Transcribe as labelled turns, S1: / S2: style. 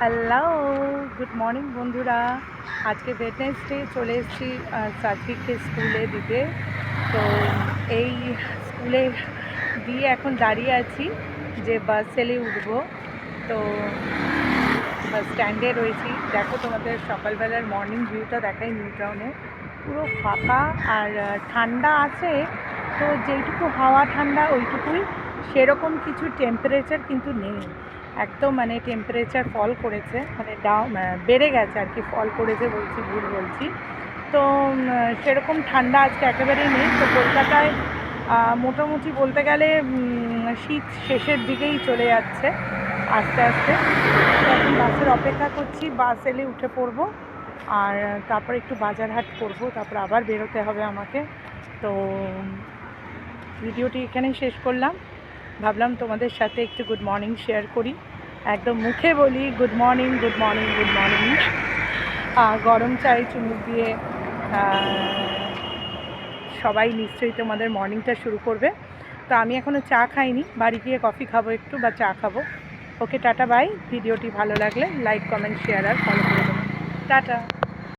S1: Hello, good morning বন্ধুরা। আজকে Wednesday চলে এসেছি সাত্বিককে স্কুলে দিতে। তো এই স্কুলে দিয়ে এখন দাঁড়িয়ে আছি যে বাস সেলে উঠবো। তো বাস স্ট্যান্ডে রয়েছি। দেখো তোমাদের সকালবেলার মর্নিং ভিউটা দেখাই নিউ টাউনে। পুরো ফাঁকা আর ঠান্ডা আছে, তো যেইটুকু হাওয়া ঠান্ডা ওইটুকুই, সেরকম কিছু টেম্পারেচার কিন্তু নেই। একদম মানে টেম্পারেচার ফল করেছে, মানে বেড়ে গেছে আর কি, ফল করেছে বলছি, ভুল বলছি। তো সেরকম ঠান্ডা আজকে একেবারেই নেই। তো কলকাতায় মোটামুটি বলতে গেলে শীত শেষের দিকেই চলে যাচ্ছে আস্তে আস্তে। তো এখন বাসের অপেক্ষা করছি, বাস এলে উঠে পড়বো, আর তারপর একটু বাজার হাট করবো, তারপর আবার বেরোতে হবে আমাকে। তো ভিডিওটি এখানেই শেষ করলাম। ভাবলাম তোমাদের সাথে একটু গুড মর্নিং শেয়ার করি, একদম মুখে বলি good morning, good morning, good morning. গরম চাই চুমুক দিয়ে সবাই নিশ্চয়ই তোমাদের মর্নিংটা শুরু করবে। তো আমি এখনও চা খাইনি, বাড়ি গিয়ে কফি খাবো একটু বা চা খাবো। ওকে, টাটা বাই। ভিডিওটি ভালো লাগলে লাইক, কমেন্ট, শেয়ার আর ফলো করে দেবেন। টাটা।